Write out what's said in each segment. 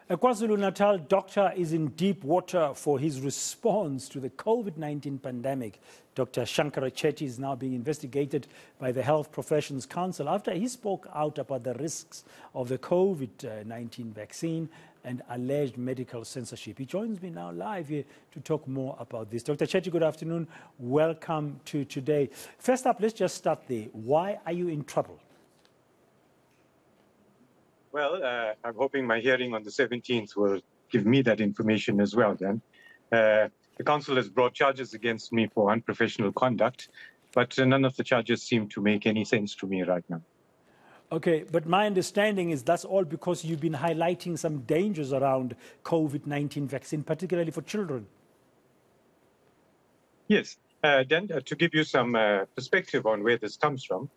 A KwaZulu-Natal doctor is in deep water for his response to the COVID-19 pandemic. Dr. Shankara Chetty is now being investigated by the Health Professions Council after he spoke out about the risks of the COVID-19 vaccine and alleged medical censorship. He joins me now live here to talk more about this. Dr. Chetty, good afternoon. Welcome to today. First up, let's just start there. Why are you in trouble? Well, I'm hoping my hearing on the 17th will give me that information as well then. The council has brought charges against me for unprofessional conduct, but none of the charges seem to make any sense to me right now. Okay, but my understanding is that's all because you've been highlighting some dangers around COVID-19 vaccine, particularly for children. Yes, Dan, to give you some perspective on where this comes from,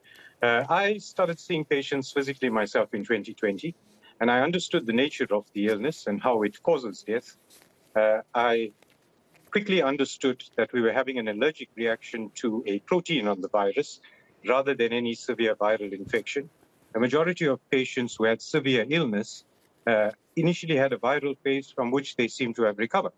I started seeing patients physically myself in 2020, and I understood the nature of the illness and how it causes death. I quickly understood that we were having an allergic reaction to a protein on the virus rather than any severe viral infection. A majority of patients who had severe illness initially had a viral phase from which they seem to have recovered.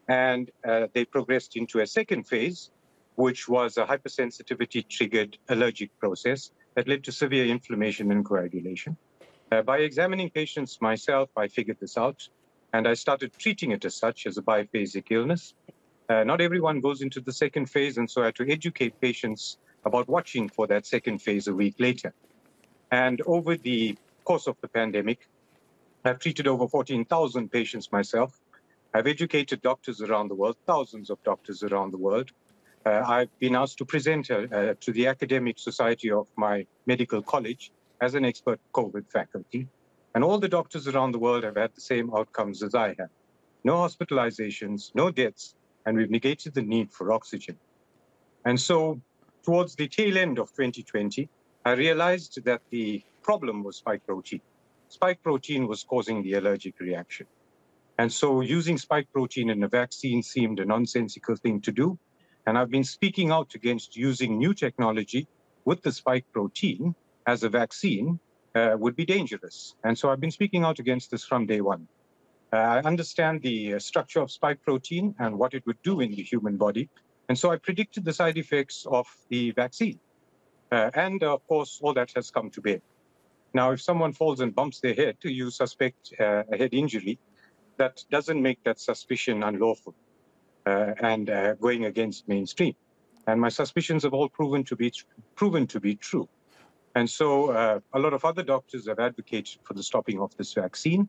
And they progressed into a second phase, which was a hypersensitivity-triggered allergic process that led to severe inflammation and coagulation. By examining patients myself, I figured this out, and I started treating it as such, as a biphasic illness. Not everyone goes into the second phase, and so I had to educate patients about watching for that second phase a week later. And over the course of the pandemic, I've treated over 14,000 patients myself. I've educated doctors around the world, thousands of doctors around the world. I've been asked to present to the academic society of my medical college as an expert COVID faculty. And all the doctors around the world have had the same outcomes as I have. No hospitalizations, no deaths, and we've negated the need for oxygen. And so towards the tail end of 2020, I realized that the problem was spike protein. Spike protein was causing the allergic reaction. And so using spike protein in a vaccine seemed a nonsensical thing to do. And I've been speaking out against using new technology with the spike protein as a vaccine would be dangerous. And so I've been speaking out against this from day one. I understand the structure of spike protein and what it would do in the human body. And so I predicted the side effects of the vaccine. And of course, all that has come to bear. Now, if someone falls and bumps their head, you suspect a head injury. That doesn't make that suspicion unlawful and going against mainstream. And my suspicions have all proven to be true. And so a lot of other doctors have advocated for the stopping of this vaccine.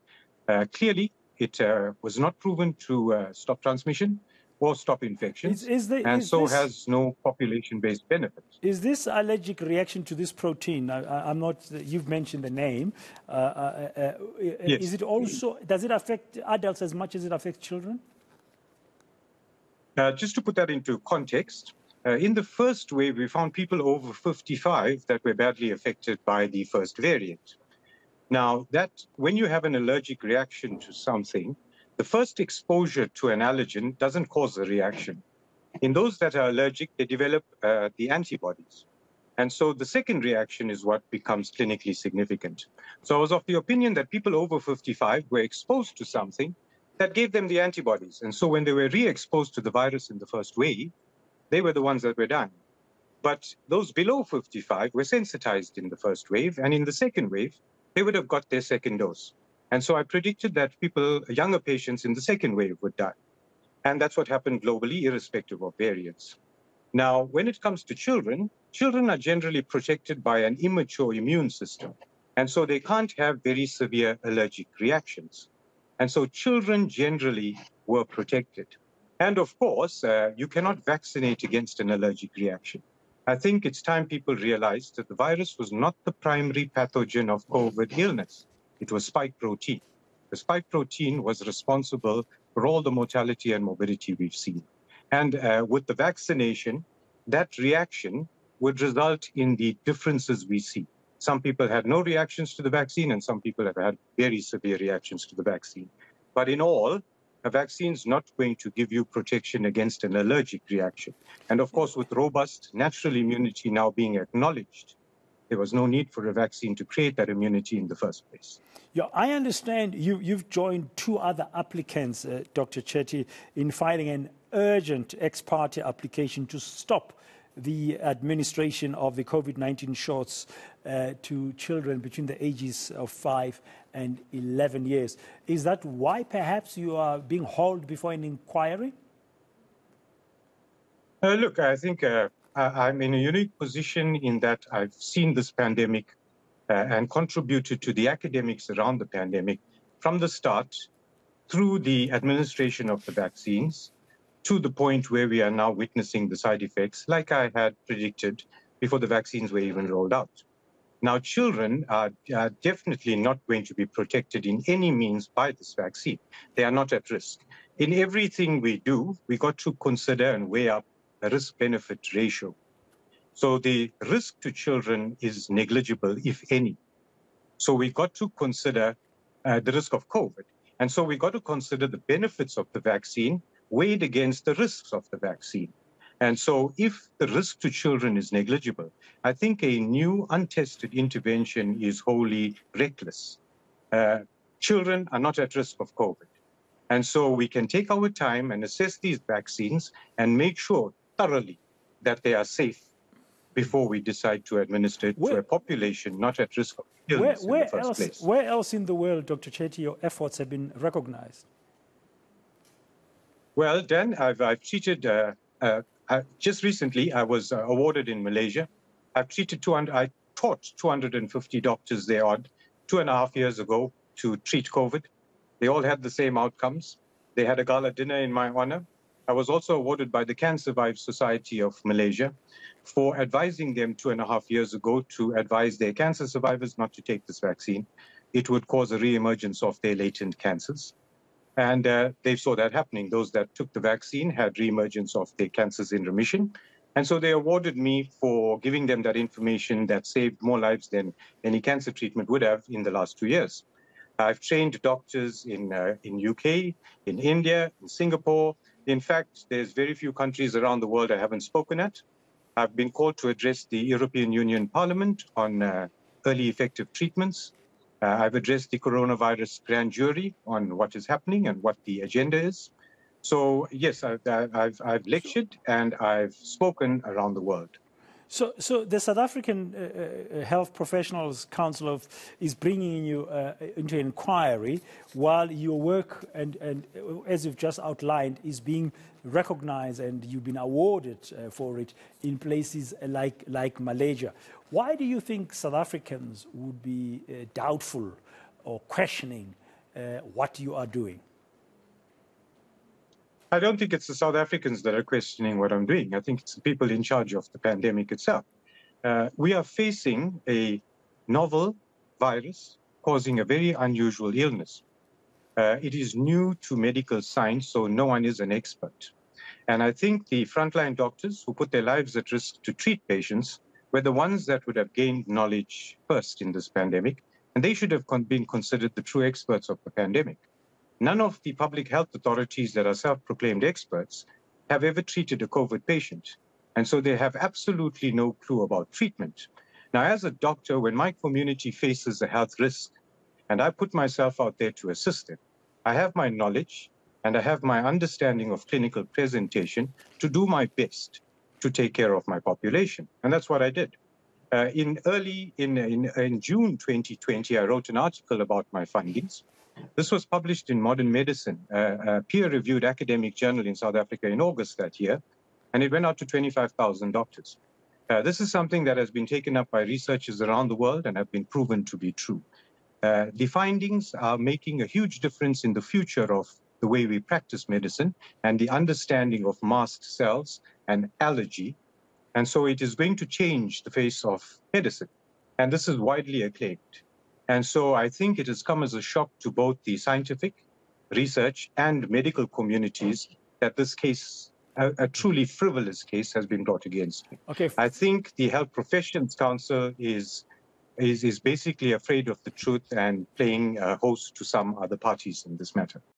Clearly, it was not proven to stop transmission or stop infections, has no population-based benefit. Is this allergic reaction to this protein? I'm not. You've mentioned the name. Yes. Is it also? Does it affect adults as much as it affects children? Just to put that into context, in the first wave, we found people over 55 that were badly affected by the first variant. Now, that when you have an allergic reaction to something, the first exposure to an allergen doesn't cause a reaction. In those that are allergic, they develop the antibodies. And so the second reaction is what becomes clinically significant. So I was of the opinion that people over 55 were exposed to something that gave them the antibodies. And so when they were re-exposed to the virus in the first wave, they were the ones that were dying. But those below 55 were sensitized in the first wave. And in the second wave, they would have got their second dose. And so I predicted that people, younger patients in the second wave would die. And that's what happened globally, irrespective of variants. Now, when it comes to children, children are generally protected by an immature immune system. And so they can't have very severe allergic reactions. And so children generally were protected. And of course, you cannot vaccinate against an allergic reaction. I think it's time people realized that the virus was not the primary pathogen of COVID illness. It was spike protein. The spike protein was responsible for all the mortality and morbidity we've seen. And with the vaccination, that reaction would result in the differences we see. Some people had no reactions to the vaccine, and some people have had very severe reactions to the vaccine. But in all, a vaccine is not going to give you protection against an allergic reaction. And of course, with robust natural immunity now being acknowledged, There was no need for a vaccine to create that immunity in the first place. Yeah, I understand you've joined two other applicants, Dr. Chetty, in filing an urgent ex parte application to stop the administration of the COVID-19 shots to children between the ages of 5 and 11 years. Is that why perhaps you are being hauled before an inquiry? Look, I think I'm in a unique position in that I've seen this pandemic and contributed to the academics around the pandemic from the start through the administration of the vaccines to the point where we are now witnessing the side effects, like I had predicted before the vaccines were even rolled out. Now, children are definitely not going to be protected in any means by this vaccine. They are not at risk. In everything we do, we got to consider and weigh up a risk-benefit ratio. So the risk to children is negligible, if any. So we got to consider the risk of COVID. And so we got to consider the benefits of the vaccine weighed against the risks of the vaccine. And so if the risk to children is negligible, I think a new untested intervention is wholly reckless. Children are not at risk of COVID. And so we can take our time and assess these vaccines and make sure thoroughly that they are safe before we decide to administer it to a population not at risk of illness in the first place. Where else in the world, Dr. Chetty, your efforts have been recognized? Well, Dan, I've treated, just recently, I was awarded in Malaysia. I've treated I taught 250 doctors there 2.5 years ago to treat COVID. They all had the same outcomes. They had a gala dinner in my honor. I was also awarded by the Can Survive Society of Malaysia for advising them 2.5 years ago to advise their cancer survivors not to take this vaccine. It would cause a reemergence of their latent cancers. And they saw that happening. Those that took the vaccine had reemergence of their cancers in remission. And so they awarded me for giving them that information that saved more lives than any cancer treatment would have in the last 2 years. I've trained doctors in UK, in India, in Singapore. In fact, there's very few countries around the world I haven't spoken at. I've been called to address the European Union Parliament on early effective treatments. I've addressed the coronavirus grand jury on what is happening and what the agenda is. So yes, I've lectured and I've spoken around the world. So the South African Health Professionals Council is bringing you into inquiry while your work, and as you've just outlined, is being recognized and you've been awarded for it in places like Malaysia. Why do you think South Africans would be doubtful or questioning what you are doing? I don't think it's the South Africans that are questioning what I'm doing. I think it's the people in charge of the pandemic itself. We are facing a novel virus causing a very unusual illness. It is new to medical science, so no one is an expert. And I think the frontline doctors who put their lives at risk to treat patients were the ones that would have gained knowledge first in this pandemic, and they should have been considered the true experts of the pandemic. None of the public health authorities that are self-proclaimed experts have ever treated a COVID patient. And so they have absolutely no clue about treatment. Now, as a doctor, when my community faces a health risk, and I put myself out there to assist them, I have my knowledge and I have my understanding of clinical presentation to do my best to take care of my population. And that's what I did. In June 2020, I wrote an article about my findings. This was published in Modern Medicine, a peer-reviewed academic journal in South Africa in August that year, and it went out to 25,000 doctors. This is something that has been taken up by researchers around the world and have been proven to be true. The findings are making a huge difference in the future of the way we practice medicine and the understanding of mast cells and allergy. And so it is going to change the face of medicine. And this is widely acclaimed. And so I think it has come as a shock to both the scientific, research, and medical communities that this case, a truly frivolous case, has been brought against me. Okay. I think the Health Professions Council is basically afraid of the truth and playing host to some other parties in this matter.